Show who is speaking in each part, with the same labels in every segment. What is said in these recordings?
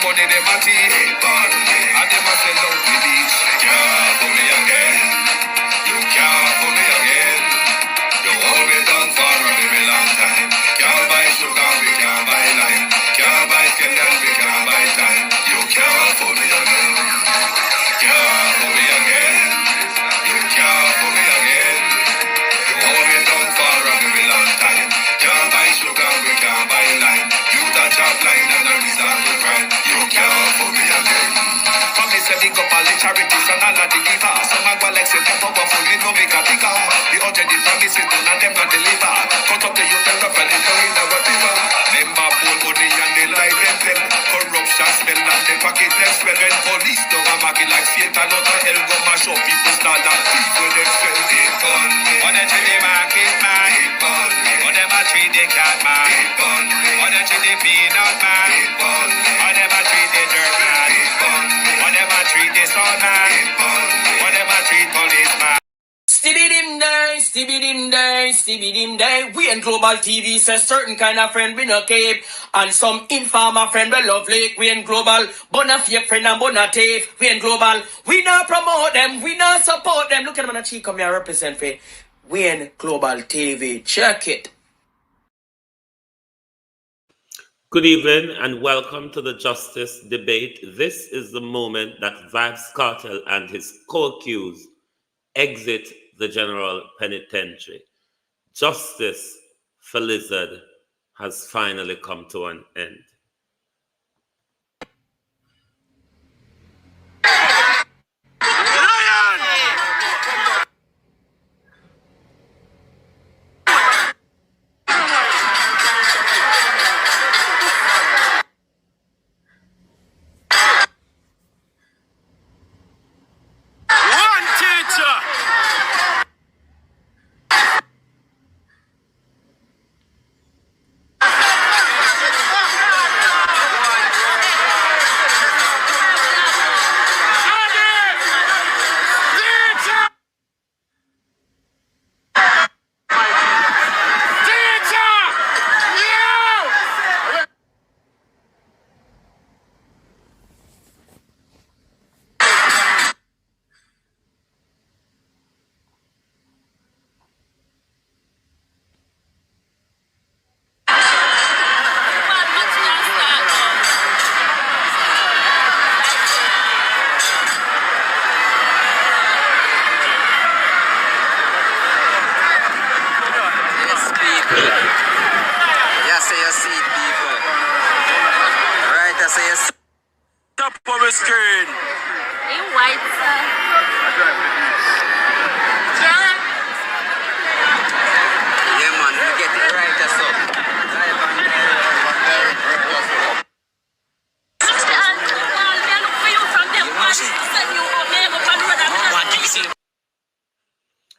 Speaker 1: money them a thief. And them a sell out the beach. Can't for me again. You can't for me again. You hold me down for a very long time. Can't buy sugar, we can't buy lime. Can't buy candle, we can't buy time. You can't for me again. Can't for me again. You can't for me again. You hold me down for a very long time. Can't buy sugar, we can't buy lime. You touch a line and a resort to crime. You can't for me again. Come me say big up all the charities and all of the giver. Some a go like say them powerful, me no make a bigger. The urgent the promises, none of them not deliver. Cut up the youth and rough and it's going in our river. Member bold money and they lie them. Corruption smell and they pocket them smell. When police don't have market like Satan out of hell go mash up people start and people them spell it gun. What they treat the market man, what them a treat the cat man, what they treat the peanut man, what them a treat the dirt man, what them a treat the son man, what them a treat policeman. Stibby dim day. We in Global TV says certain kind of friend we no cape. And some informer friend we love lake. We in Global, bona fake friend and bona tape. We in Global, we not promote them, we not support them. Look at them on the cheek, come here represent for we in Global TV. Check it.
Speaker 2: Good evening and welcome to the Justice Debate. This is the moment that Vybz Kartel and his co-accused exit the General Penitentiary. Justice for Lizard has finally come to an end.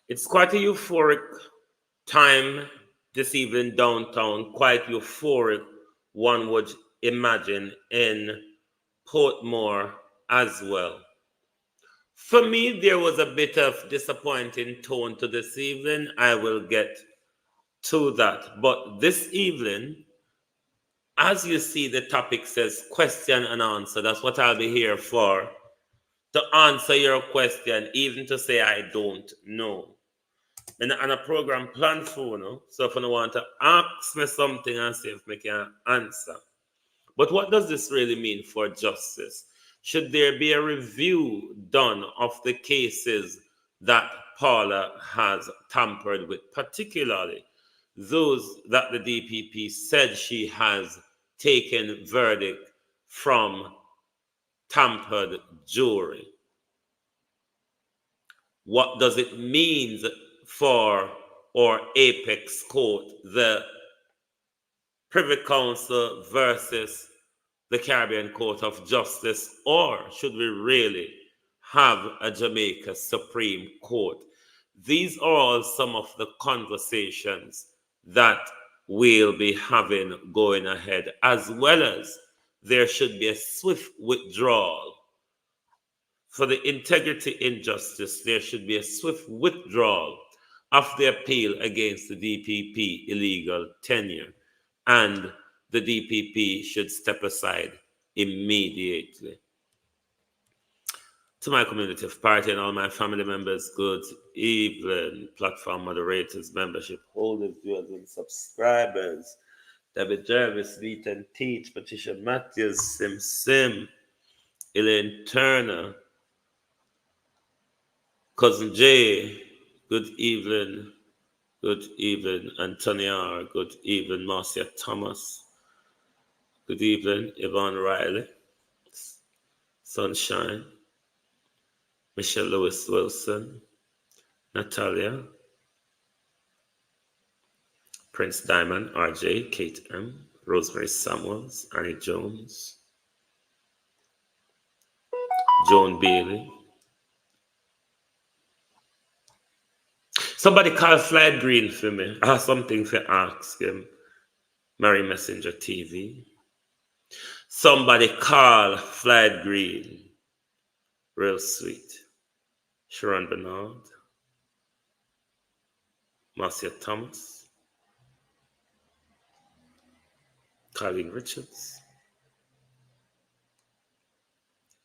Speaker 2: It's quite a euphoric time this evening downtown, quite euphoric, one would imagine, in Portmore as well. For me, there was a bit of disappointing tone to this evening. I will get to that. But this evening, as you see, the topic says question and answer. That's what I'll be here for, to answer your question, even to say I don't know. And on a program planned for, so if you want to ask me something and see if I can answer. But what does this really mean for justice? Should there be a review done of the cases that Paula has tampered with, particularly those that the DPP said she has taken verdict from tampered jewelry? What does it mean for our apex court, the Privy Council versus the Caribbean Court of Justice, or should we really have a Jamaica Supreme Court? These are all some of the conversations that we'll be having going ahead, as well as there should be a swift withdrawal. For the integrity in justice, there should be a swift withdrawal of the appeal against the DPP illegal tenure, and the DPP should step aside immediately. To my community of party and all my family members, good evening, platform moderators, membership holders, viewers, and subscribers. David Jervis, Beat and Teach, Patricia Matthews, Sim, Elaine Turner, Cousin Jay, good evening, Anthony R., good evening, Marcia Thomas, good evening, Yvonne Riley, Sunshine, Michelle Lewis Wilson, Natalia, Prince Diamond, RJ, Kate M., Rosemary Samuels, Annie Jones, Joan Bailey. Somebody call Flight Green for me. I have something to ask him. Mary Messenger TV. Somebody call Flight Green. Real sweet. Sharon Bernard. Marcia Thomas. Colleen Richards.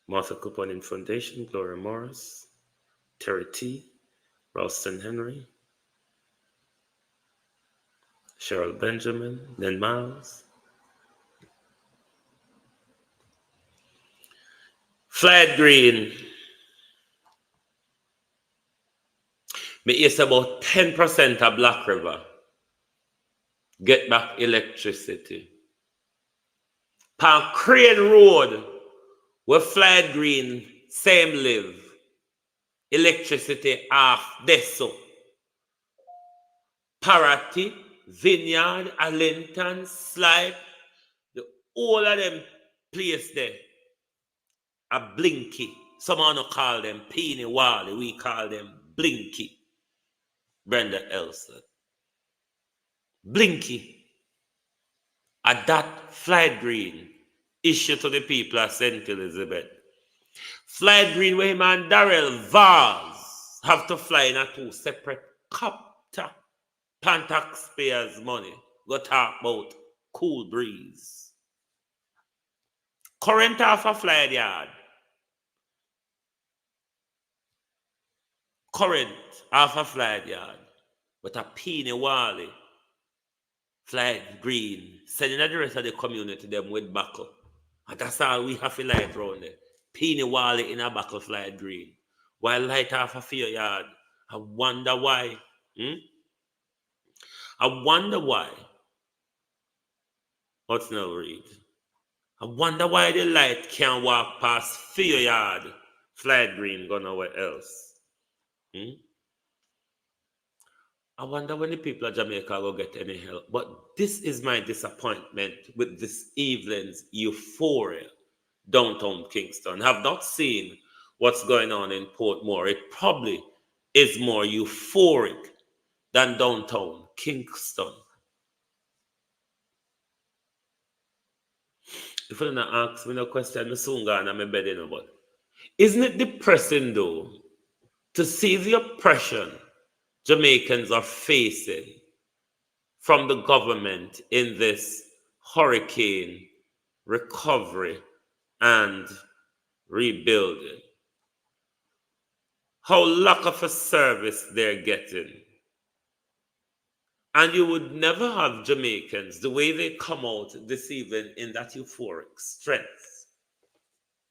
Speaker 2: Martha Couponing Foundation. Gloria Morris. Terry T. Ralston Henry. Cheryl Benjamin. Len Miles. Flight Green. Me is about 10% of Black River get back electricity. Pan Crane Road, where Flight Green same live, electricity off deso. Parati, Vineyard, Allenton, Slipe, all of them place there are blinky. Someone call them Peeny Wally, we call them Blinky. Brenda Elson. Blinky. At that Flight Green issue to the people of St. Elizabeth. Flight Green where him and Darrell Vaz have to fly in a two separate copter. Pan taxpayers' money. Go talk about cool breeze. Current off a Flight Yard. Current off a Flight Yard. But a Peeny Wally. Flight Green. Sending the rest of the community them with buckle. And that's all we have to light around there. Peeny Wally in a buckle Flight Green. While light off a fear yard. I wonder why. I wonder why. What's now read? I wonder why the light can't walk past fear yard. Flight Green go nowhere else. I wonder when the people of Jamaica will get any help. But this is my disappointment with this evening's euphoria downtown Kingston. I have not seen what's going on in Portmore. It probably is more euphoric than downtown Kingston. If you don't ask me no question, I'm soon gone and I'm bed in about. Isn't it depressing though to see the oppression Jamaicans are facing from the government in this hurricane recovery and rebuilding? How lack of a service they're getting. And you would never have Jamaicans, the way they come out this evening in that euphoric strength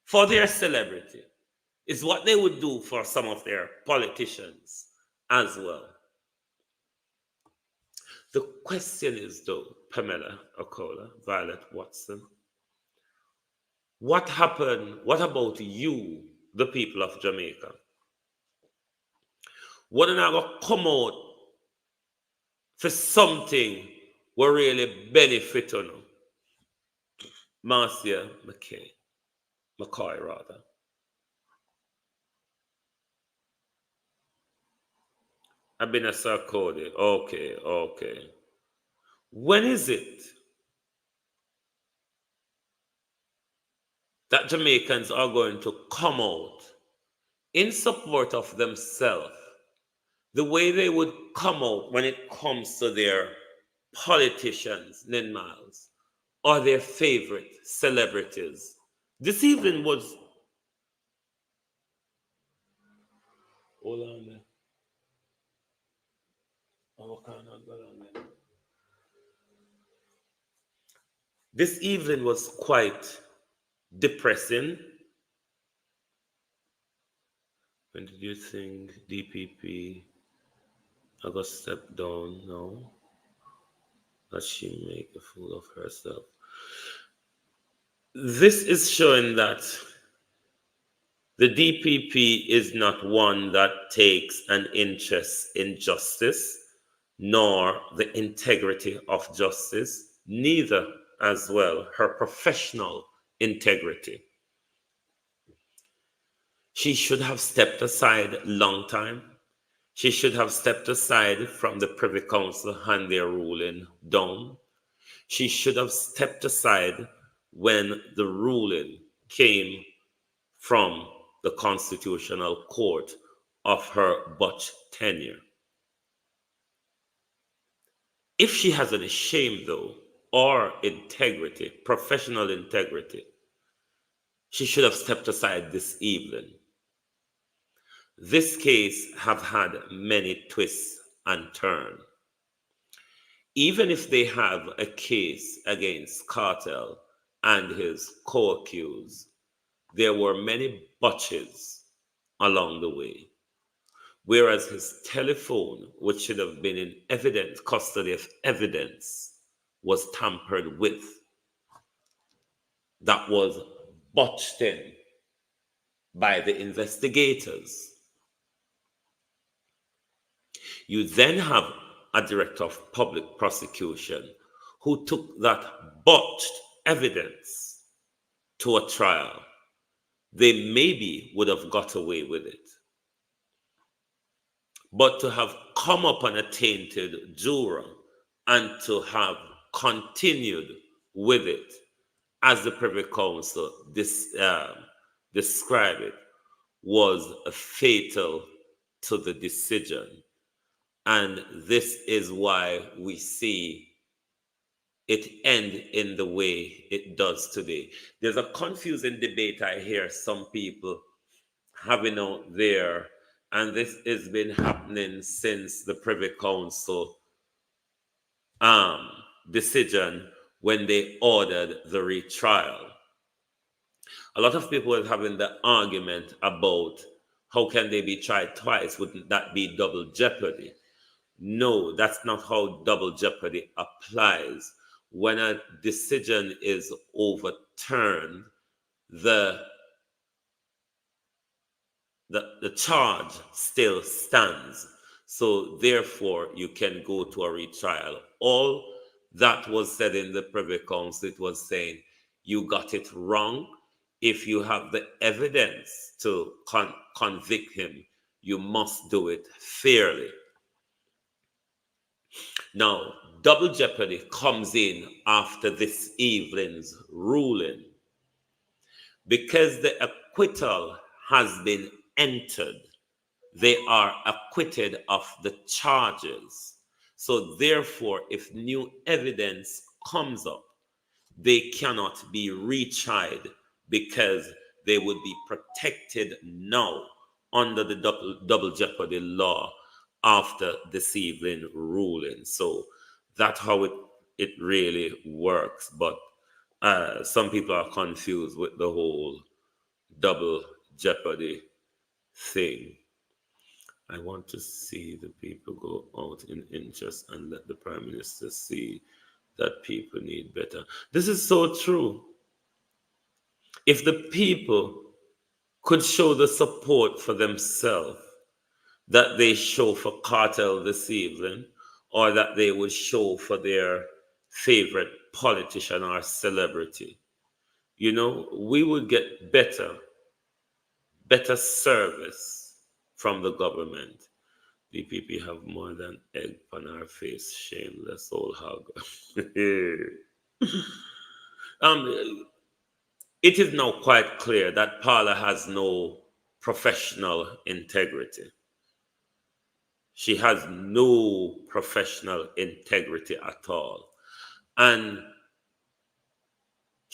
Speaker 2: for their celebrity, is what they would do for some of their politicians as well. The question is though, Pamela Okola, Violet Watson, what happened? What about you, the people of Jamaica? What are going to come out for something will really benefit you? Marcia McCoy rather. I've been a Sir Cody. Okay. When is it that Jamaicans are going to come out in support of themselves the way they would come out when it comes to their politicians, Lynn Miles, or their favorite celebrities, This evening was, hold on there. Oh, cannot go on there. This evening was quite depressing. When did you think DPP I got step down now? That she make a fool of herself. This is showing that the DPP is not one that takes an interest in justice, nor the integrity of justice, neither as well her professional integrity. She should have stepped aside long time. She should have stepped aside from the Privy Council and their ruling down. She should have stepped aside when the ruling came from the Constitutional Court of her botched tenure. If she has any shame, though, or integrity, professional integrity, she should have stepped aside this evening. This case have had many twists and turns. Even if they have a case against Cartel and his co-accused, there were many botches along the way. Whereas his telephone, which should have been in evidence, custody of evidence, was tampered with. That was botched in by the investigators. You then have a director of public prosecution who took that botched evidence to a trial. They maybe would have got away with it. But to have come upon a tainted juror and to have continued with it, as the Privy Council described it, was fatal to the decision. And this is why we see it end in the way it does today. There's a confusing debate I hear some people having out there, and this has been happening since the Privy Council decision when they ordered the retrial. A lot of people are having the argument about how can they be tried twice? Wouldn't that be double jeopardy? No, that's not how double jeopardy applies. When a decision is overturned, the charge still stands. So therefore, you can go to a retrial. All that was said in the Privy Council, it was saying you got it wrong. If you have the evidence to convict him, you must do it fairly. Now, double jeopardy comes in after this evening's ruling. Because the acquittal has been entered, they are acquitted of the charges. So therefore, if new evidence comes up, they cannot be retried because they would be protected now under the double jeopardy law after this evening ruling. So that's how it really works. But some people are confused with the whole double jeopardy thing. I want to see the people go out in interest and let the Prime Minister see that people need better. This is so true. If the people could show the support for themselves that they show for Cartel this evening, or that they would show for their favorite politician or celebrity, we would get better service from the government. DPP have more than egg on our face, shameless old hog. It is now quite clear that Paula has no professional integrity. She has no professional integrity at all. And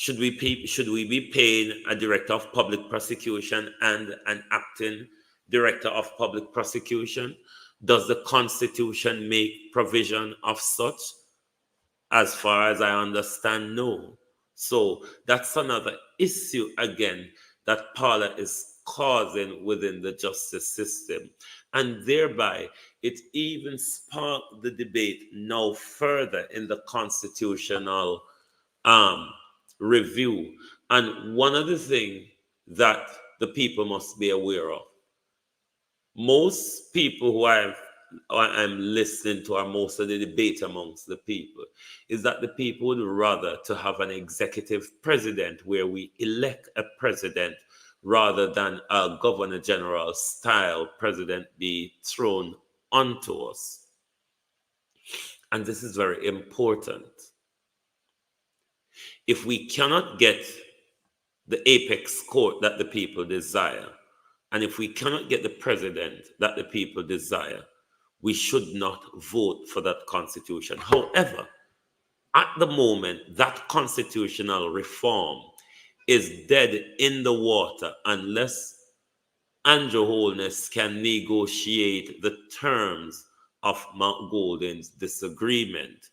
Speaker 2: Should we be paying a director of public prosecution and an acting director of public prosecution? Does the Constitution make provision of such? As far as I understand, no. So that's another issue again that Paula is causing within the justice system. And thereby, it even sparked the debate now further in the constitutional um, review. And one of the things that the people must be aware of, most people who I'm listening to, or most of the debate amongst the people, is that the people would rather to have an executive president where we elect a president rather than a governor general style president be thrown onto us. And this is very important. If we cannot get the apex court that the people desire, and if we cannot get the president that the people desire, we should not vote for that constitution. However, at the moment, that constitutional reform is dead in the water unless Andrew Holness can negotiate the terms of Mount Golden's disagreement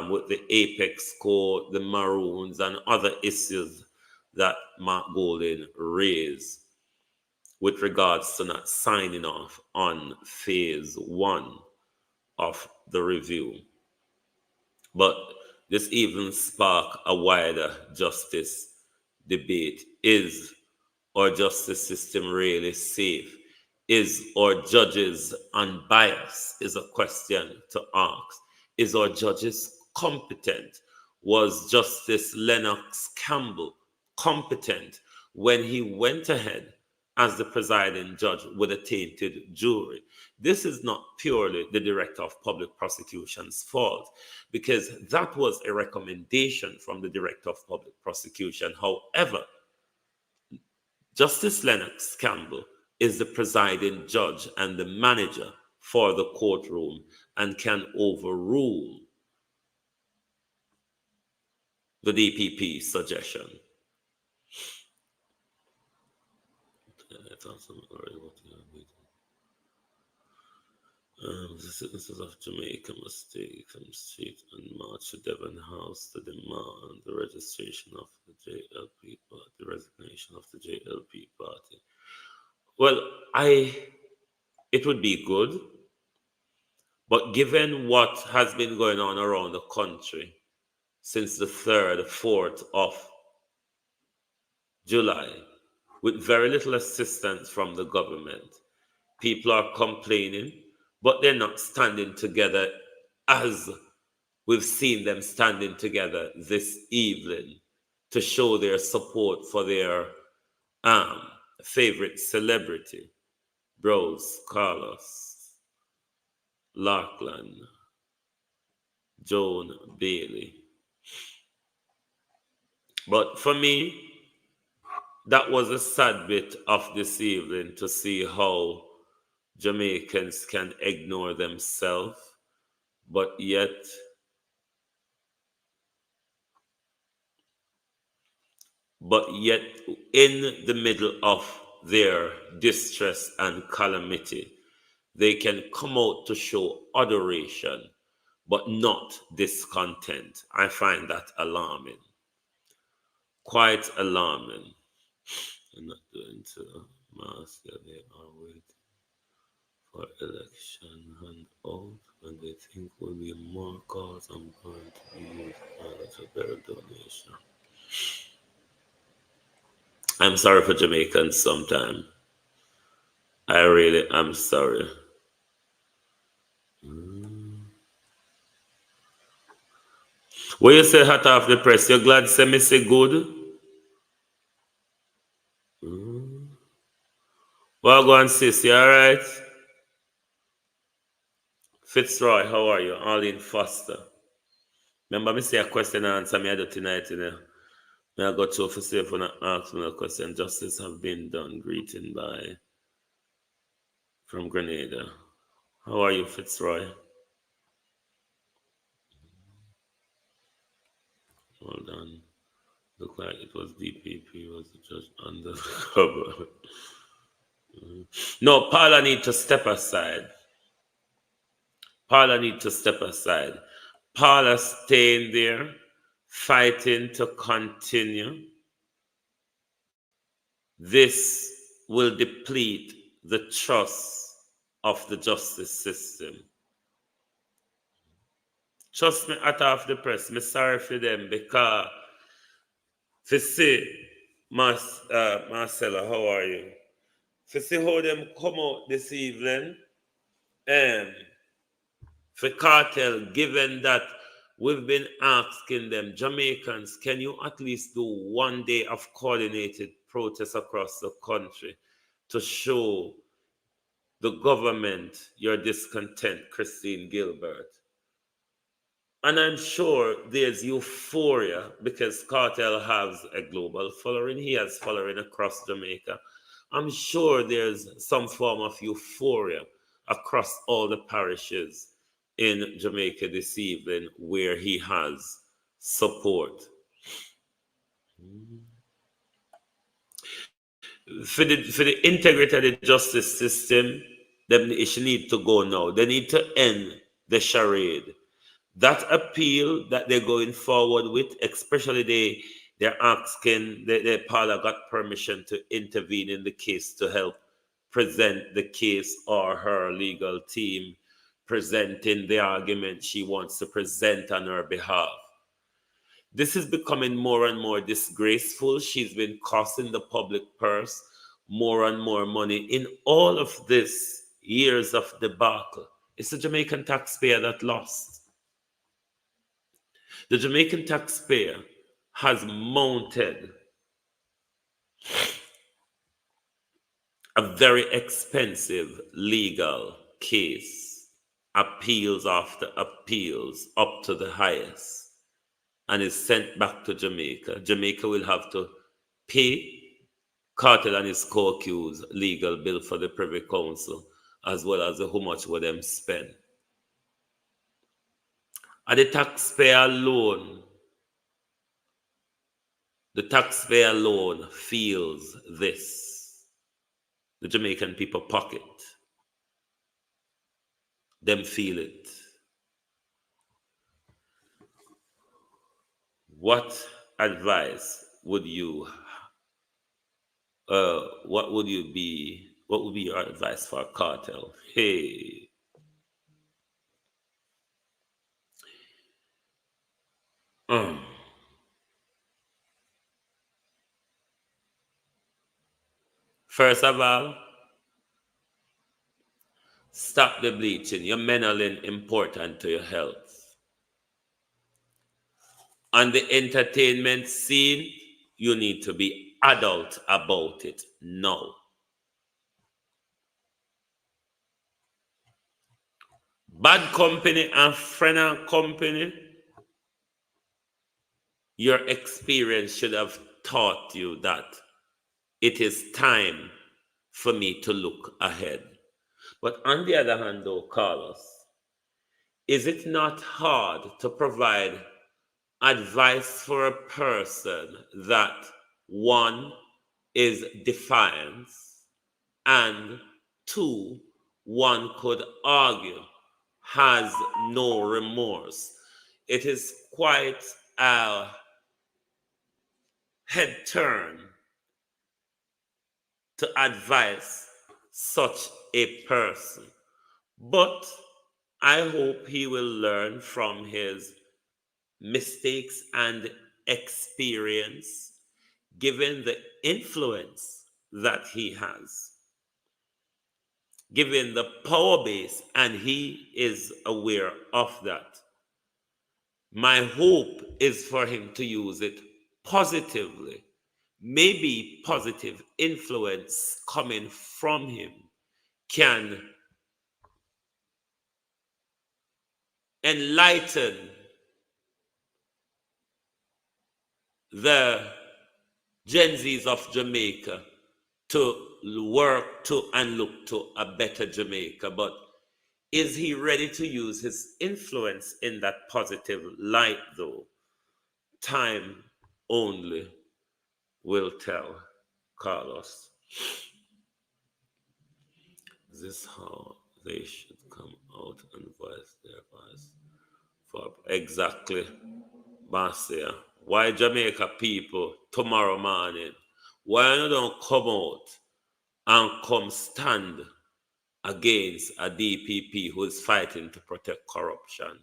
Speaker 2: with the Apex Court, the Maroons, and other issues that Mark Golden raised with regards to not signing off on phase one of the review. But this even sparked a wider justice debate. Is our justice system really safe? Is our judges unbiased? Is a question to ask. Is our judges competent? Was Justice Lennox Campbell competent when he went ahead as the presiding judge with a tainted jury? This is not purely the director of public prosecution's fault, because that was a recommendation from the director of public prosecution. However, Justice Lennox Campbell is the presiding judge and the manager for the courtroom and can overrule the DPP suggestion. The citizens of Jamaica must take from street and march to Devon House to demand the registration of the JLP party, the resignation of the JLP party. Well, it would be good, but given what has been going on around the country since the 3rd, 4th of July, with very little assistance from the government, people are complaining, but they're not standing together as we've seen them standing together this evening to show their support for their favorite celebrity, Bros Carlos, Larkland, Joan Bailey. But for me, that was a sad bit of this evening to see how Jamaicans can ignore themselves, but yet in the middle of their distress and calamity, they can come out to show adoration, but not discontent. I find that alarming. Quite alarming. I'm not doing to mask, they are waiting for election handout when they think will be more cause and burn to be used as a better donation. I'm sorry for Jamaicans sometime. I really am sorry. When you say hot off the press, you're glad say me say good? Well, go and sis, you alright? Fitzroy, how are you? Arlene Foster. Remember me say a question and answer me I do tonight, you know. May I go to for safe when I ask me a question. Justice have been done. Greeting by from Grenada. How are you, Fitzroy? Hold on. Looked like it was DPP was just under the cover. No, Paula need to step aside. Paula need to step aside. Paula staying there, fighting to continue. This will deplete the trust of the justice system. Trust me, out of the press, me sorry for them because to see Marcella, how are you? To see how them come out this evening, um, for cartel, given that we've been asking them, Jamaicans, can you at least do one day of coordinated protest across the country to show the government your discontent, Christine Gilbert? And I'm sure there's euphoria because Cartel has a global following. He has following across Jamaica. I'm sure there's some form of euphoria across all the parishes in Jamaica this evening where he has support. For the integrity of the justice system, they should need to go now. They need to end the charade. That appeal that they're going forward with, especially they're asking the Paula got permission to intervene in the case to help present the case, or her legal team presenting the argument she wants to present on her behalf. This is becoming more and more disgraceful. She's been costing the public purse more and more money in all of this years of debacle. It's the Jamaican taxpayer that lost. The Jamaican taxpayer has mounted a very expensive legal case, appeals after appeals, up to the highest, and is sent back to Jamaica. Jamaica will have to pay Cartel and his co-accused legal bill for the Privy Council, as well as how much will them spend. And the taxpayer alone feels this. The Jamaican people pocket. Them feel it. What advice would you what would be your advice for a cartel? Hey. First of all, stop the bleaching. Your melanin important to your health. On the entertainment scene, you need to be adult about it now. Bad company and friend and company, your experience should have taught you that it is time for me to look ahead. But on the other hand, though, Carlos, is it not hard to provide advice for a person that, one, is defiance, and two, one could argue has no remorse? It is quite a head turn to advise such a person. But I hope he will learn from his mistakes and experience, given the influence that he has, given the power base, and he is aware of that. My hope is for him to use it positively. Maybe positive influence coming from him can enlighten the Gen Zs of Jamaica to work to and look to a better Jamaica. But is he ready to use his influence in that positive light, though? Time only will tell. Carlos, is this how they should come out and voice their voice? For exactly, Marcia. Why Jamaica people tomorrow morning? Why you don't come out and come stand against a DPP who is fighting to protect corruption?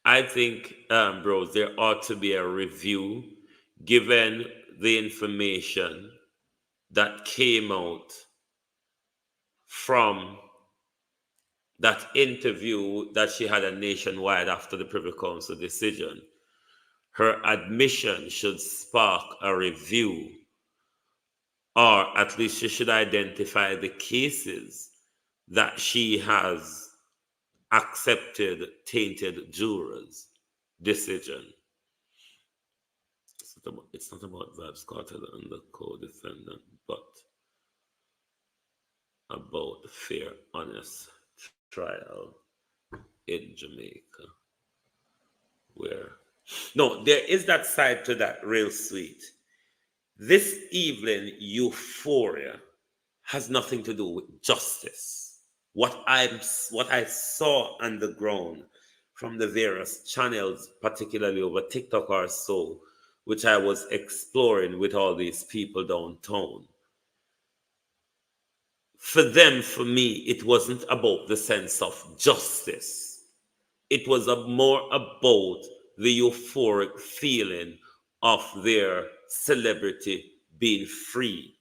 Speaker 2: I think, bros, there ought to be a review given the information that came out from that interview that she had a nationwide after the Privy Council decision. Her admission should spark a review, or at least she should identify the cases that she has accepted tainted jurors' decision. It's not about Vybz Kartel and the co-defendant, but about fair, honest trial in Jamaica. Where no, there is that side to that real sweet. This evening euphoria has nothing to do with justice. What I saw on the ground from the various channels, particularly over TikTok or so, which I was exploring with all these people downtown. For them, for me, it wasn't about the sense of justice. It was more about the euphoric feeling of their celebrity being free.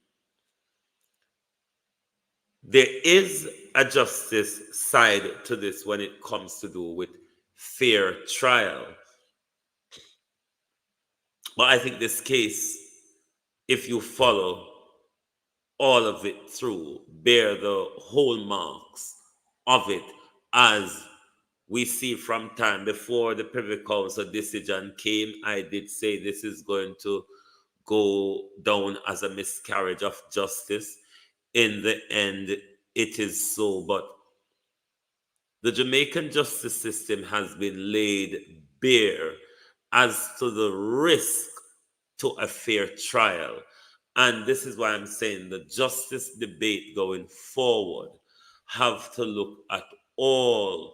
Speaker 2: There is a justice side to this when it comes to do with fair trial. But I think this case, if you follow all of it through, bear the hallmarks of it, as we see from time before the Privy Council decision came. I did say this is going to go down as a miscarriage of justice. In the end, it is so. But the Jamaican justice system has been laid bare as to the risk to a fair trial. And this is why I'm saying the justice debate going forward have to look at all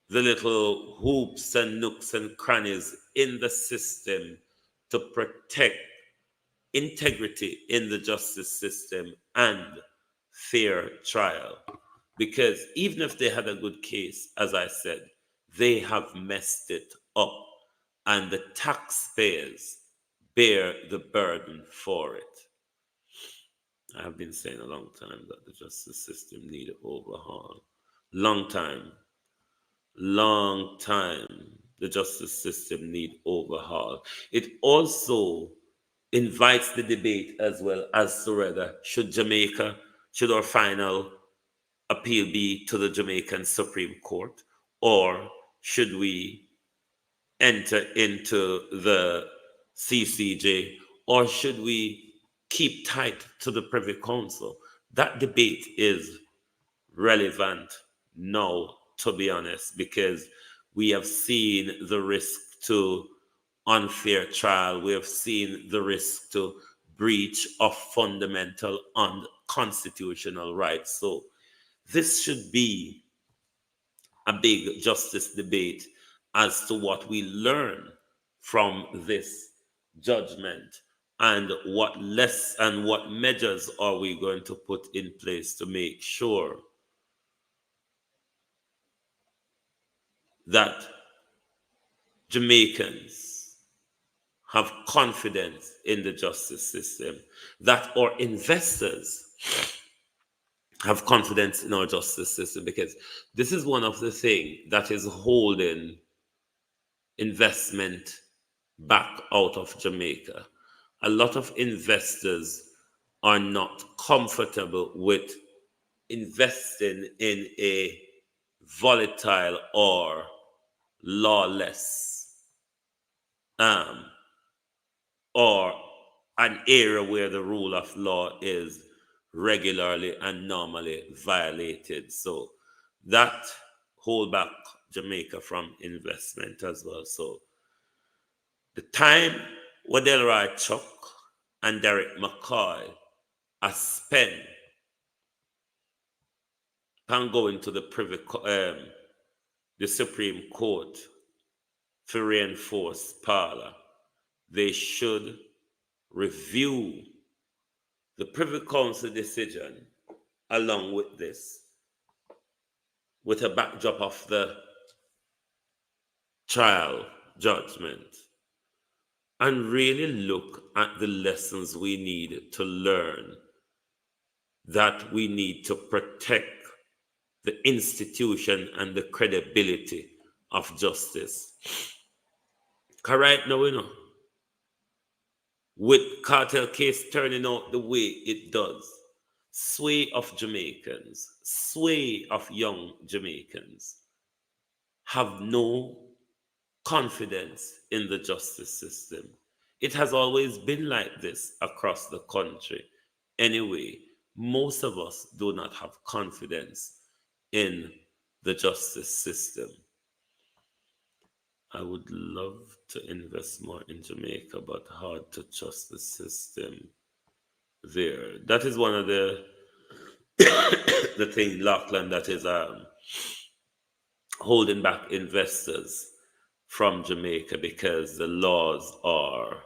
Speaker 2: the little hoops and nooks and crannies in the system to protect integrity in the justice system and fair trial. Because even if they had a good case, as I said, they have messed it up, and the taxpayers bear the burden for it. I have been saying a long time that the justice system need overhaul. Long time. Long time. The justice system need overhaul. It also invites the debate as well as to whether should our final appeal be to the Jamaican Supreme Court, or should we enter into the CCJ, or should we keep tight to the Privy Council? That debate is relevant now, to be honest, because we have seen the risk to unfair trial. We have seen the risk to breach of fundamental and constitutional rights. So this should be a big justice debate as to what we learn from this judgment, and what measures are we going to put in place to make sure that Jamaicans have confidence in the justice system, that our investors have confidence in our justice system, because this is one of the things that is holding investment back out of Jamaica. A lot of investors are not comfortable with investing in a volatile or lawless, um, or an area where the rule of law is regularly and normally violated. So that hold back Jamaica from investment as well. So the time Wadelroy Chuck and Derek McCoy are spent on going to the Supreme Court to reinforce Parler, they should review the Privy Council decision along with this, with a backdrop of the trial judgment, and really look at the lessons we need to learn, that we need to protect the institution and the credibility of justice. Because right now, with cartel case turning out the way it does, sway of Jamaicans, sway of young Jamaicans have no confidence in the justice system. It has always been like this across the country. Anyway, most of us do not have confidence in the justice system. I would love to invest more in Jamaica, but hard to trust the system there. That is one of the the thing, Lachlan, that is holding back investors from Jamaica, because the laws are,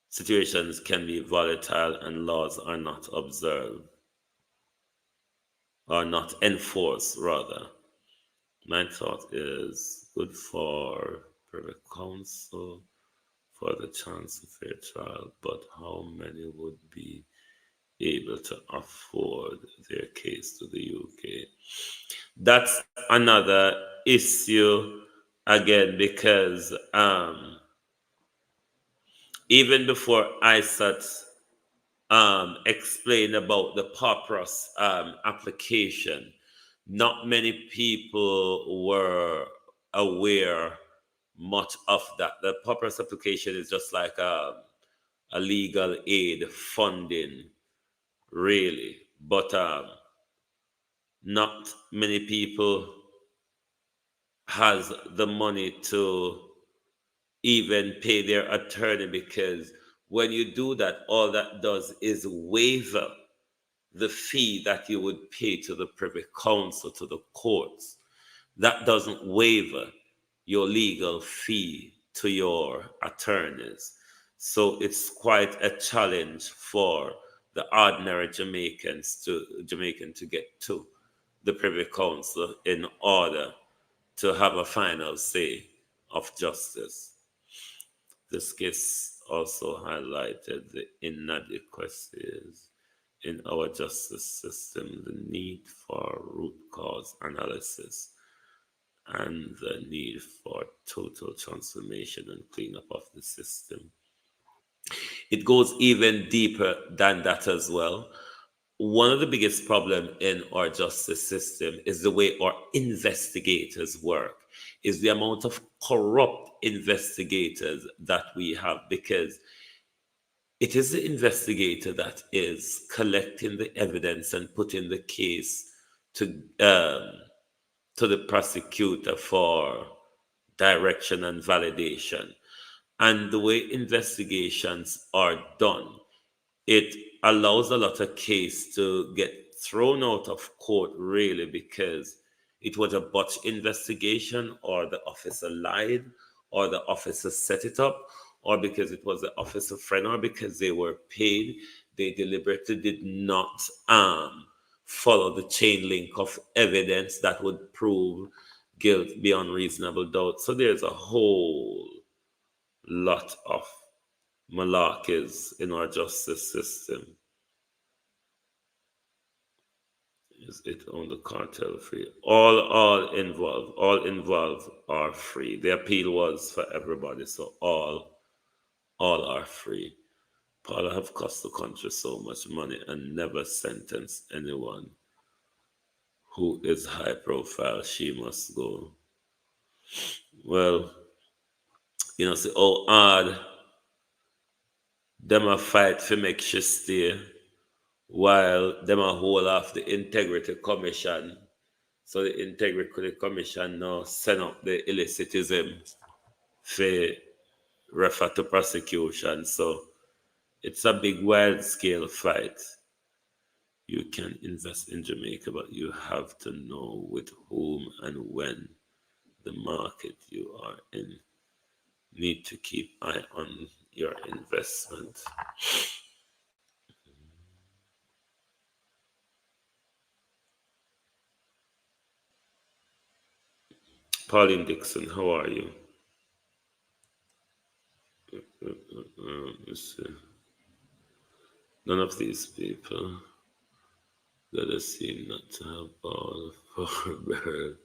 Speaker 2: situations can be volatile and laws are not observed, or not enforced rather. My thought is good for private counsel for the chance of fair trial, but how many would be able to afford their case to the UK? That's another issue again, because even before ISAT explained about the POPROS application, not many people were aware much of that. The POPROS application is just like a legal aid funding, really, but not many people has the money to even pay their attorney, because when you do that, all that does is waiver the fee that you would pay to the Privy Council, to the courts. That doesn't waiver your legal fee to your attorneys. So it's quite a challenge for the ordinary Jamaican to get to the Privy Council in order to have a final say of justice. This case also highlighted the inadequacies in our justice system, the need for root cause analysis, and the need for total transformation and cleanup of the system. It goes even deeper than that as well. One of the biggest problems in our justice system is the way our investigators work, is the amount of corrupt investigators that we have, because it is the investigator that is collecting the evidence and putting the case to to the prosecutor for direction and validation. And the way investigations are done, it allows a lot of case to get thrown out of court, really, because it was a botched investigation, or the officer lied, or the officer set it up, or because it was the officer friend, or because they were paid, they deliberately did not follow the chain link of evidence that would prove guilt beyond reasonable doubt. So there's a whole lot of malarkeys in our justice system. Is it on the cartel free? All involved are free. The appeal was for everybody, so all are free. Paula have cost the country so much money and never sentenced anyone who is high profile. She must go. Well, see, hard them a fight for make she stay. while them a hold off the Integrity Commission. So the Integrity Commission now send up the illiciticism for refer to prosecution. So it's a big wild scale fight. You can invest in Jamaica, but you have to know with whom and when the market you are in. Need to keep eye on your investment. Pauline Dixon, how are you? Let's see. None of these people that seem not to have all for bird,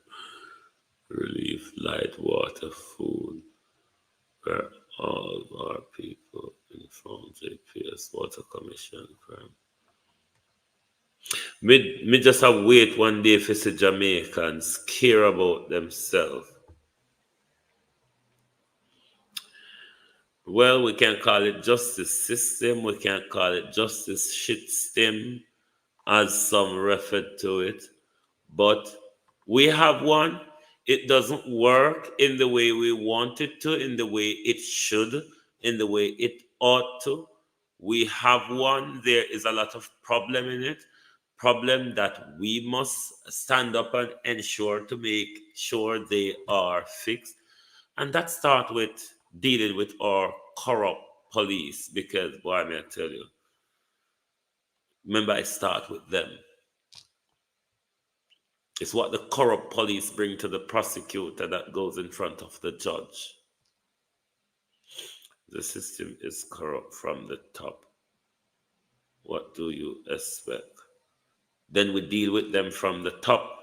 Speaker 2: relief, light, water, food, where all our people inform JPS Water Commission firm. Me just have wait one day for the Jamaicans care about themselves. Well, we can call it justice system, we can call it justice shit stem, as some referred to it. But we have one. It doesn't work in the way we want it to, in the way it should, in the way it ought to. We have one. There is a lot of problem in it. Problem that we must stand up and ensure to make sure they are fixed. And that start with dealing with our corrupt police because, boy, may I tell you, remember I start with them. It's what the corrupt police bring to the prosecutor that goes in front of the judge. The system is corrupt from the top. What do you expect? Then we deal with them from the top.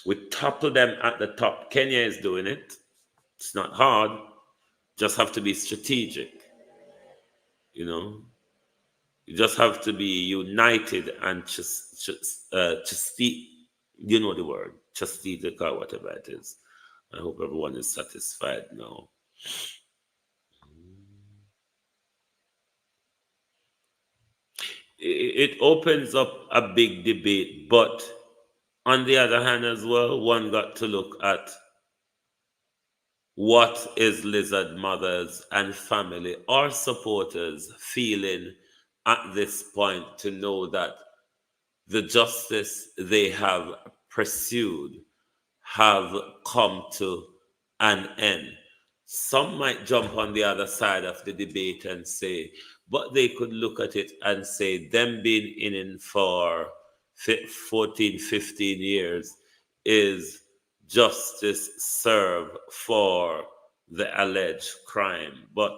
Speaker 2: We topple them at the top. Kenya is doing it. It's not hard. Just have to be strategic. You know, you just have to be united and just you know the word, strategic or whatever it is. I hope everyone is satisfied now. It opens up a big debate, but on the other hand, as well, one got to look at what is Lizard mothers and family or supporters feeling at this point to know that the justice they have pursued have come to an end. Some might jump on the other side of the debate and say, but they could look at it and say, them being in it for 14, 15 years is justice served for the alleged crime. But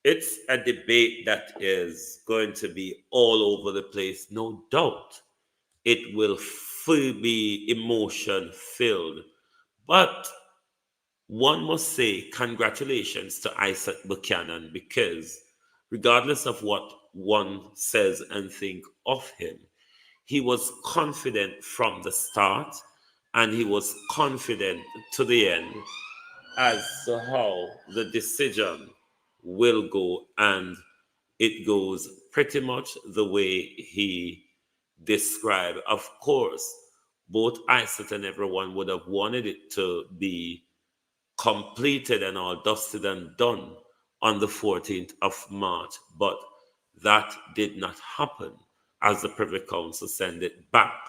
Speaker 2: it's a debate that is going to be all over the place, no doubt. It will be emotion filled. But one must say congratulations to Isaac Buchanan because, regardless of what one says and think of him, he was confident from the start and he was confident to the end as to how the decision will go, and it goes pretty much the way he described. Of course, both Isaac and everyone would have wanted it to be completed and all dusted and done on the 14th of March, but that did not happen as the Privy Council sent it back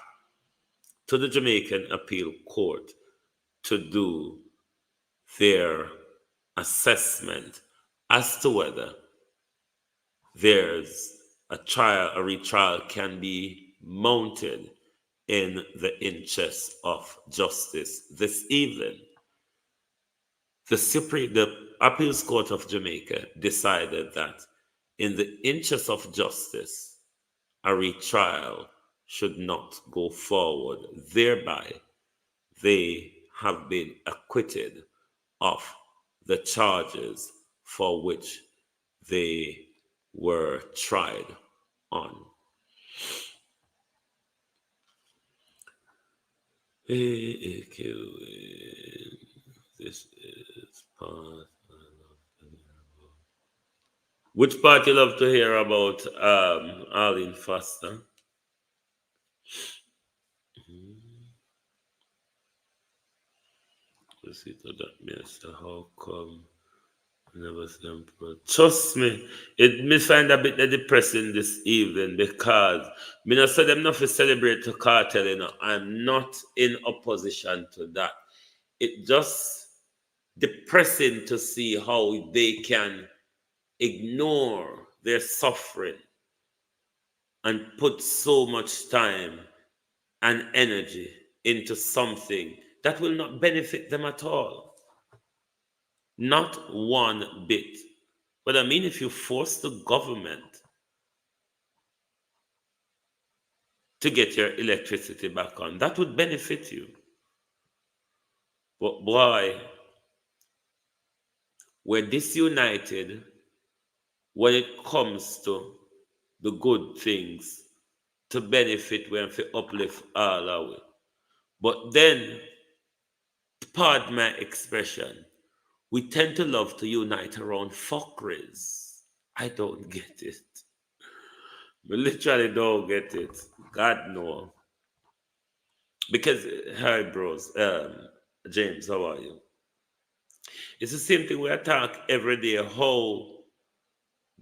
Speaker 2: to the Jamaican Appeal Court to do their assessment as to whether there's a retrial can be mounted in the interest of justice. This evening, the Appeals Court of Jamaica decided that in the interest of justice, a retrial should not go forward. Thereby, they have been acquitted of the charges for which they were tried on. This is part. Which part you love to hear about Arlene Foster? Let's see to that minister. How come I never see them? Trust me, it me find a bit depressing this evening because me not say them not to celebrate the cartel, you know. I'm not in opposition to that. It just depressing to see how they can ignore their suffering and put so much time and energy into something that will not benefit them at all. Not one bit. But I mean, if you force the government to get your electricity back on, that would benefit you. But boy, we're disunited when it comes to the good things to benefit when we uplift all our way. But then, pardon my expression, we tend to love to unite around fuckeries. I don't get it. We literally don't get it. God no. Because, hi bros, James, how are you? It's the same thing we attack every day. How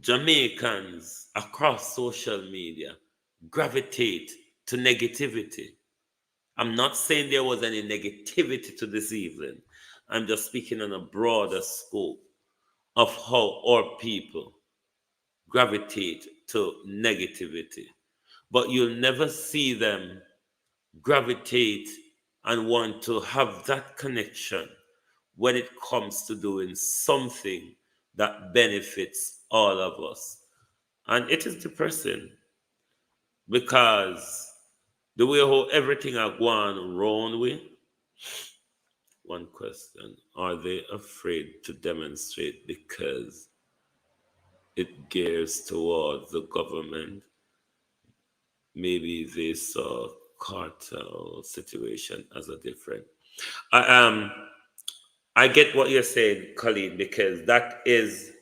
Speaker 2: Jamaicans across social media gravitate to negativity. I'm not saying there was any negativity to this evening. I'm just speaking on a broader scope of how our people gravitate to negativity. But you'll never see them gravitate and want to have that connection when it comes to doing something that benefits all of us. And it is depressing because the way how everything are going round with, one question, are they afraid to demonstrate because it gears towards the government? Maybe they saw cartel situation as a different. I I get what you're saying, Colleen, because that is,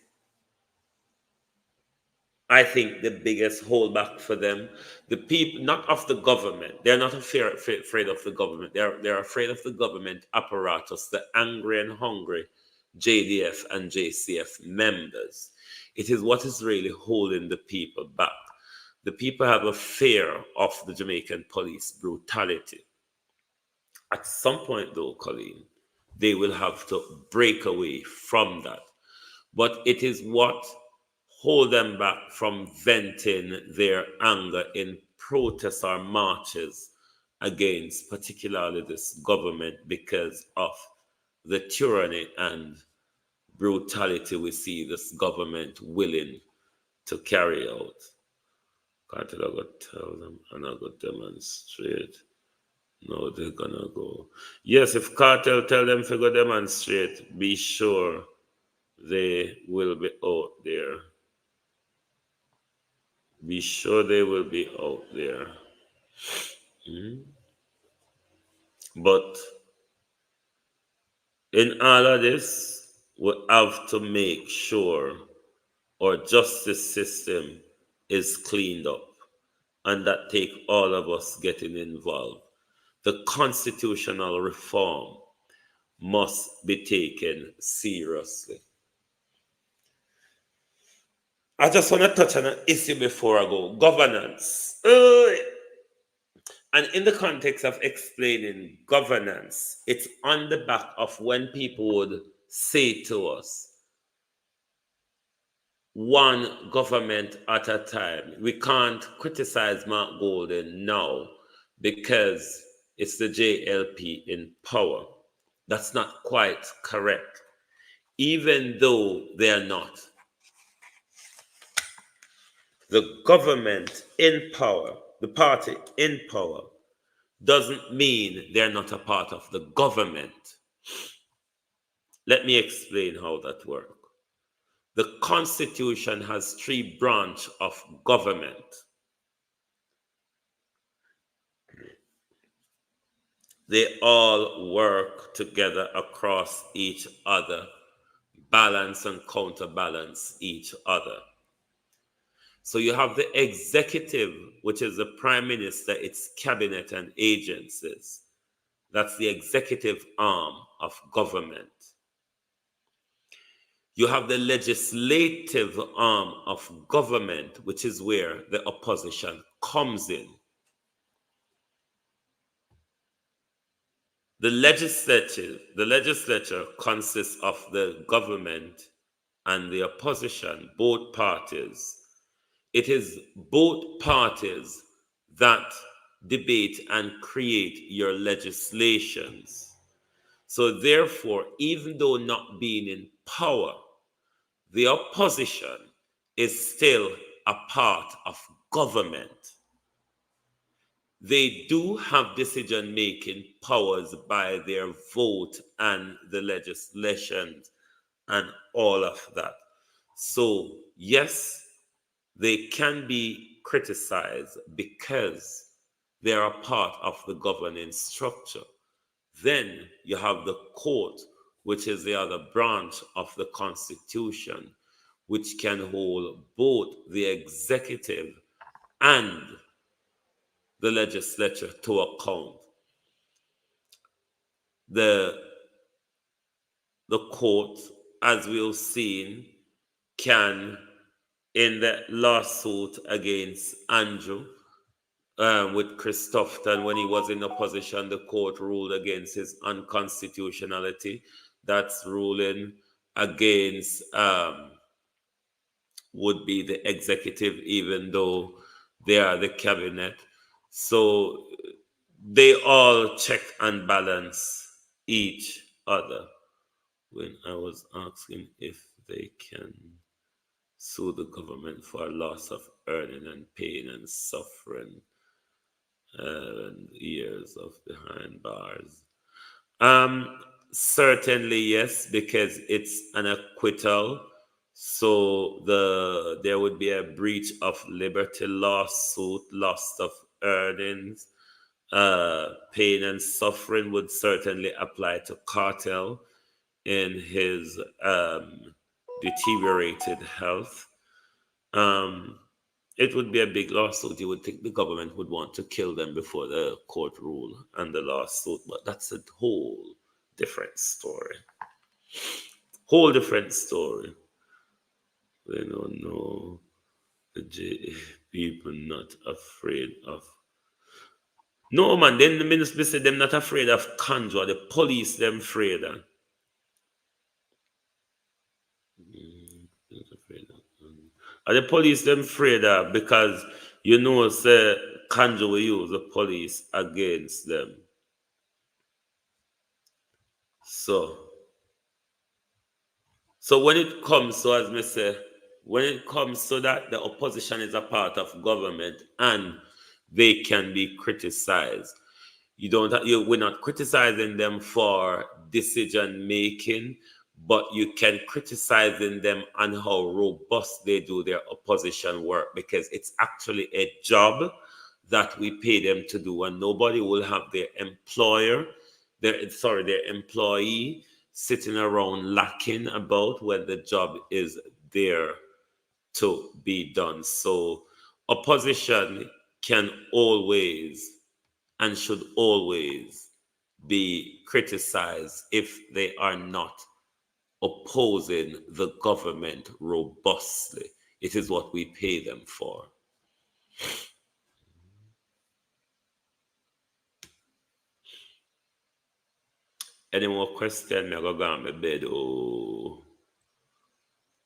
Speaker 2: I think, the biggest holdback for them. The people, not of the government. They're not afraid of the government. They're afraid of the government apparatus, the angry and hungry JDF and JCF members. It is what is really holding the people back. The people have a fear of the Jamaican police brutality. At some point, though, Colleen, they will have to break away from that. But it is what hold them back from venting their anger in protests or marches against particularly this government because of the tyranny and brutality we see this government willing to carry out. Cartel I got tell them and I got demonstrate. No, they're gonna go. Yes, if cartel tell them to go demonstrate, be sure they will be out there. Be sure they will be out there. Mhm. But in all of this, we have to make sure our justice system is cleaned up. And that take all of us getting involved. The constitutional reform must be taken seriously. I just want to touch on an issue before I go. Governance. And in the context of explaining governance, it's on the back of when people would say to us, one government at a time. We can't criticize Mark Golden now because it's the JLP in power. That's not quite correct. Even though they are not. The government in power, the party in power, doesn't mean they're not a part of the government. Let me explain how that works. The Constitution has three branches of government. They all work together across each other, balance and counterbalance each other. So you have the executive, which is the prime minister, its cabinet and agencies. That's the executive arm of government. You have the legislative arm of government, which is where the opposition comes in. The legislature consists of the government and the opposition, both parties. It is both parties that debate and create your legislations. So, therefore, even though not being in power, the opposition is still a part of government. They do have decision making powers by their vote and the legislation and all of that. So, yes, they can be criticized because they are a part of the governing structure. Then you have the court, which is the other branch of the Constitution, which can hold both the executive and the legislature to account. The, the court, as we've seen, can, in the lawsuit against Andrew, with Christopherson, when he was in opposition, the court ruled against his unconstitutionality. That's ruling against would be the executive, even though they are the cabinet. So they all check and balance each other. When I was asking if they can sue the government for loss of earning and pain and suffering and years of behind bars. Certainly yes, because it's an acquittal. So there would be a breach of liberty lawsuit, loss of earnings, pain and suffering would certainly apply to Cartel in his deteriorated health. It would be a big lawsuit. You would think the government would want to kill them before the court rule and the lawsuit, but that's a whole different story. Whole different story. They don't know the people not afraid of. No man, then the minister said them not afraid of conjure. The police them afraid of. Are the police them afraid of because you know say conjure will use the police against them. So when it comes to, as me say, when it comes to that, the opposition is a part of government and they can be criticized. We're not criticizing them for decision making, but you can criticizing them on how robust they do their opposition work, because it's actually a job that we pay them to do, and nobody will have their employee sitting around lacking about when the job is there to be done. So opposition can always and should always be criticized if they are not opposing the government robustly. It is what we pay them for. Any more questions? Me go on my bed. Oh,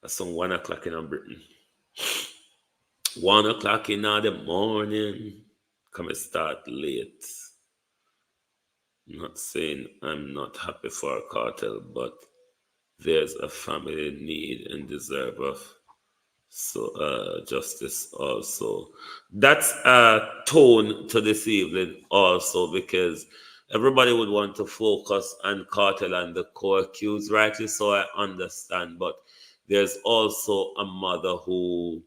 Speaker 2: it's some 1 o'clock in Britain. 1 o'clock in the morning. Come start late. Not saying I'm not happy for a cartel, but there's a family need and deserve of justice also. That's a tone to this evening also, because everybody would want to focus on cartel and the co-accused, rightly so, I understand, but there's also a mother who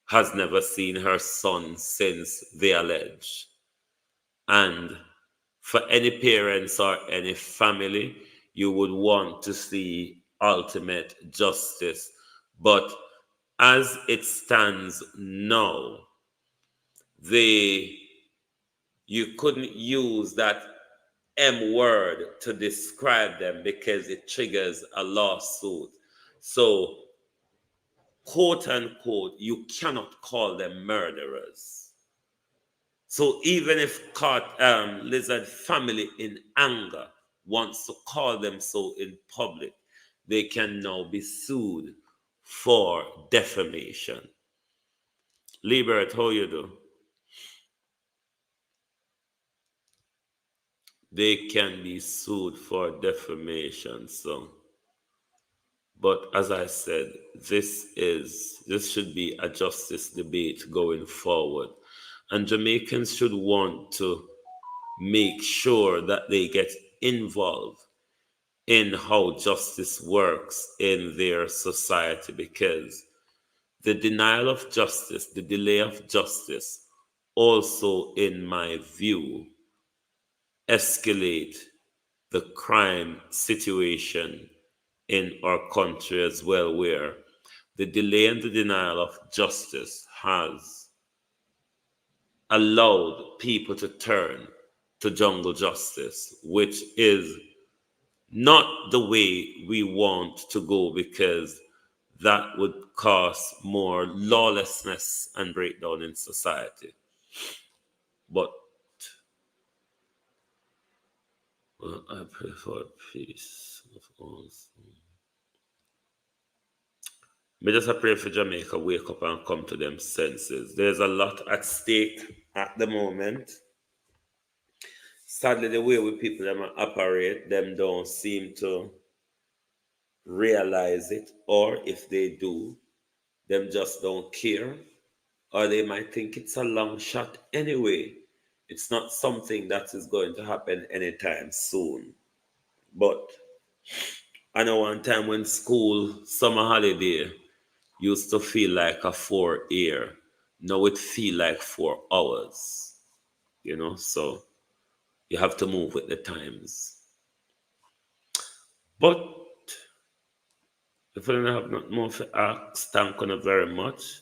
Speaker 2: has never seen her son since they allege. And for any parents or any family, you would want to see ultimate justice. But as it stands now, they you couldn't use that M word to describe them because it triggers a lawsuit. So, quote unquote, you cannot call them murderers. So even if Lizard family in anger wants to call them so in public, they can now be sued for defamation. Liebert, how you do? They can be sued for defamation. So, but as I said, this should be a justice debate going forward, and Jamaicans should want to make sure that they get involved in how justice works in their society, because the denial of justice, the delay of justice, also, in my view, escalate the crime situation in our country as well, where the delay and the denial of justice has allowed people to turn to jungle justice, which is not the way we want to go, because that would cause more lawlessness and breakdown in society. But well, I pray for peace of all. Me just a pray for Jamaica wake up and come to them senses. There's a lot at stake at the moment. Sadly, the way we people them operate, them don't seem to realize it, or if they do, them just don't care, or they might think it's a long shot anyway. It's not something that is going to happen anytime soon. But I know one time when school summer holiday used to feel like a 4 year. Now it feel like 4 hours. So you have to move with the times. But if I don't have nothing more to ask, thank you very much.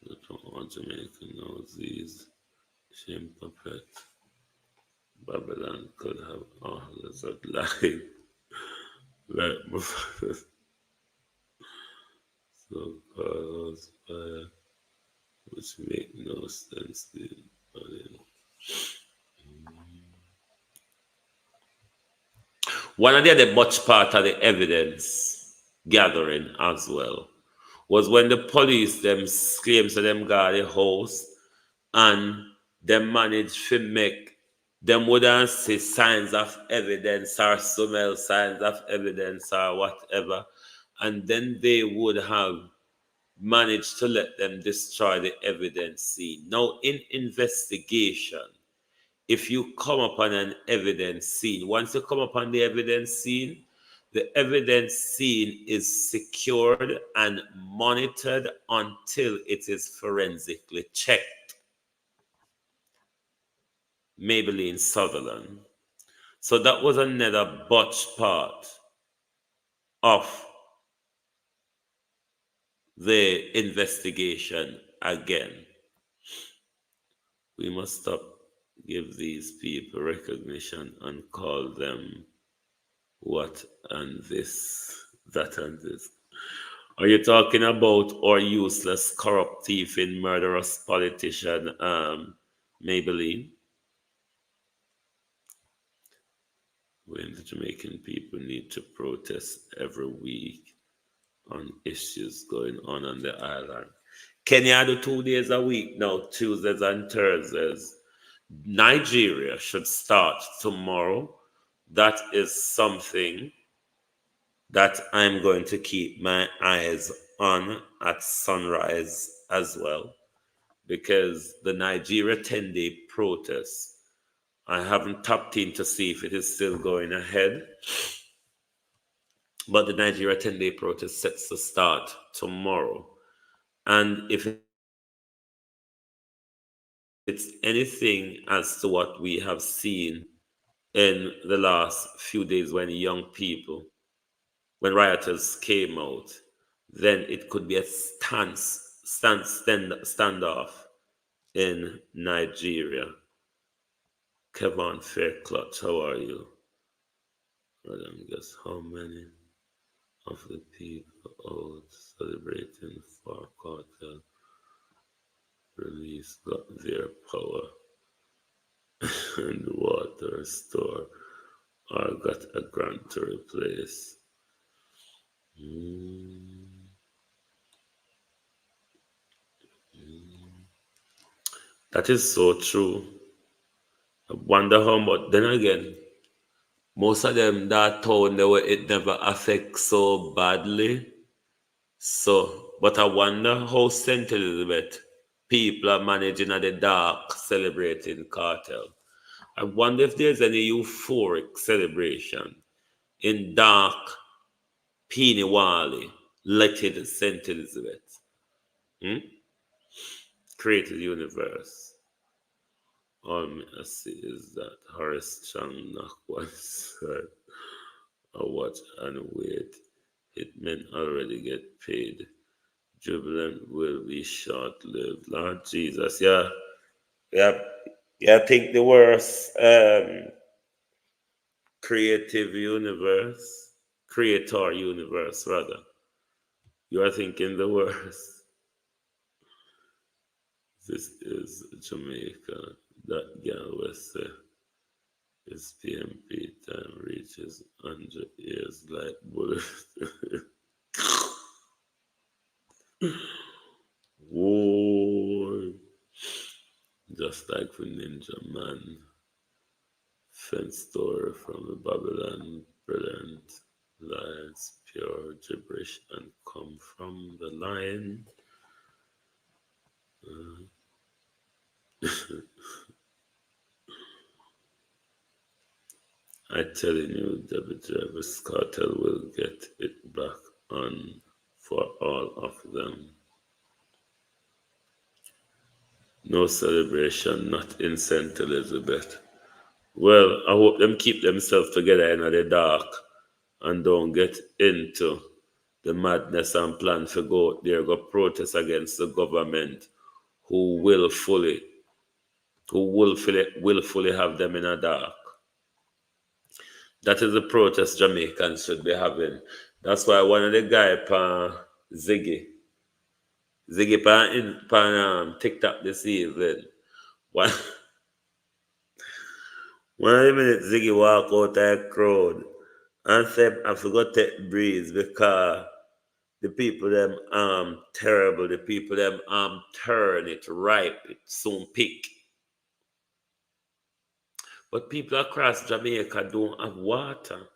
Speaker 2: I don't want Jamaica knows these shame puppet. Babylon could have all of life. Like my father. So cause fire, which make no sense. One of the other much part of the evidence gathering as well was when the police them claims to them guard the house, and them managed to make them wouldn't see signs of evidence or smell signs of evidence or whatever, and then they would have managed to let them destroy the evidence scene. Now, in investigation, if you come upon an evidence scene, once you come upon the evidence scene, the evidence scene is secured and monitored until it is forensically checked. Maybelline Sutherland. So that was another botched part of the investigation again. We must stop, give these people recognition and call them what and this, that and this. Are you talking about our useless, corrupt, thieving, murderous politician, Maybelline? When the Jamaican people need to protest every week on issues going on the island. Kenya do 2 days a week now, Tuesdays and Thursdays. Nigeria should start tomorrow. That is something that I'm going to keep my eyes on at sunrise as well, because the Nigeria 10-day protest, I haven't tapped in to see if it is still going ahead, but the Nigeria 10-day protest sets to start tomorrow. And if it's anything as to what we have seen in the last few days, when young people when rioters came out, then it could be a standoff in Nigeria. Kevin Fairclough, how are you? Let me guess how many of the people out celebrating for cartel release got their power and water store or got a grant to replace. Mm, that is so true. I wonder how much. Then again, most of them that town they were it never affects so badly. So, but I wonder how St. Elizabeth people are managing at the dark celebrating cartel. I wonder if there's any euphoric celebration in dark Peanywally, Letted St. Elizabeth. Hmm? Created universe. All I see is that Horace Chang knock once said, I watch and wait. Hitmen already get paid. Jubilant will be short lived. Lord Jesus, yeah. Yeah. Yeah, I think the worst creative universe, creator universe rather. You are thinking the worst. This is Jamaica. That girl was his PMP time reaches 100 years like bullet. Whoa. Just like for Ninja Man. Fence story from the Babylon. Brilliant. Lions, pure gibberish and come from the lion. I telling you, Vybz Kartel will get it back on for all of them. No celebration, not in St. Elizabeth. Well, I hope them keep themselves together in the dark and don't get into the madness and plan to go out there go protest against the government who willfully have them in a dark. That is the protest Jamaicans should be having. That's why one of the guy Ziggy Ziggy pan TikTok this evening. One one of the minutes Ziggy walk out that crowd and said I forgot to take breeze because the people them terrible, the people them turn it ripe, it soon pick. But people across Jamaica don't have water.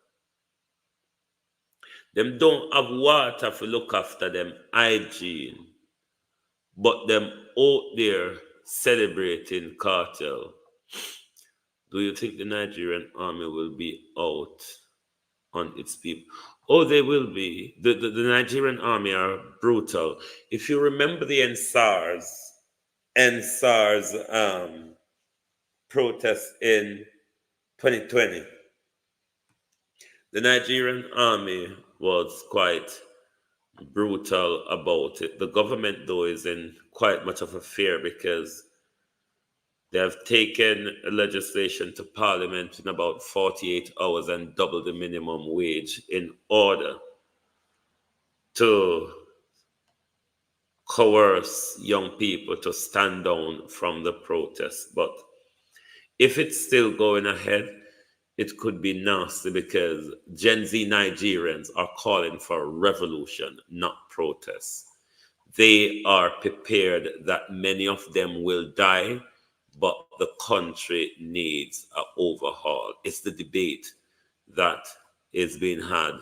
Speaker 2: Them don't have water to look after them hygiene. But them out there celebrating cartel. Do you think the Nigerian army will be out on its people? Oh, they will be. The Nigerian army are brutal. If you remember the NSARS protest in 2020, the Nigerian army was quite brutal about it. The government, though, is in quite much of a fear because they have taken legislation to Parliament in about 48 hours and double the minimum wage in order to coerce young people to stand down from the protest. But if it's still going ahead, it could be nasty because Gen Z Nigerians are calling for revolution, not protest. They are prepared that many of them will die, but the country needs an overhaul. It's the debate that is being had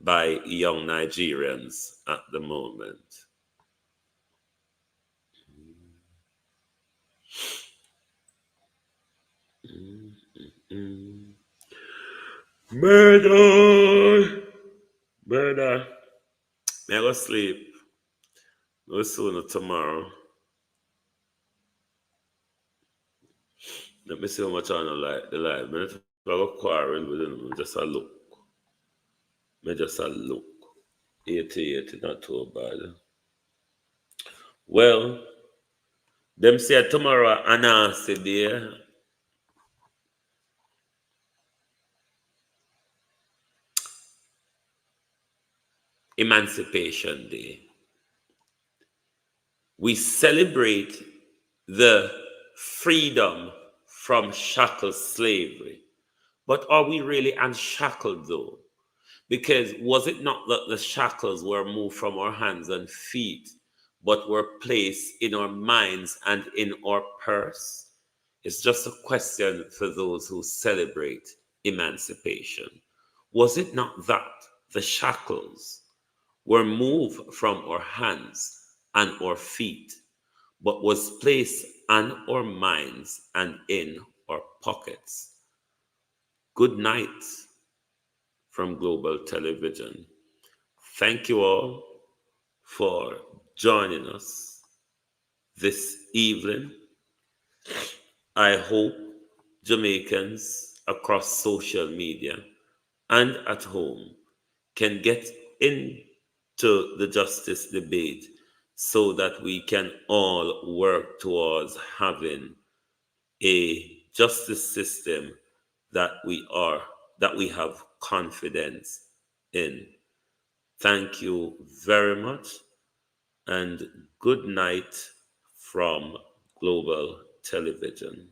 Speaker 2: by young Nigerians at the moment. Mm. Murder! Murder! May I go sleep? No sooner tomorrow. Let me see how much I know like the live. Minute if I go quarrel with them, just a look. Me just a look. 80, not too bad. Well, them say tomorrow Anansi Day, Emancipation Day. We celebrate the freedom from shackled slavery. But are we really unshackled though? Because was it not that the shackles were moved from our hands and feet, but were placed in our minds and in our purse? It's just a question for those who celebrate emancipation. Was it not that the shackles were moved from our hands and our feet, but was placed on our minds and in our pockets? Good night from Global Television. Thank you all for joining us this evening. I hope Jamaicans across social media and at home can get into the justice debate so that we can all work towards having a justice system that we have confidence in. Thank you very much and good night from Global Television.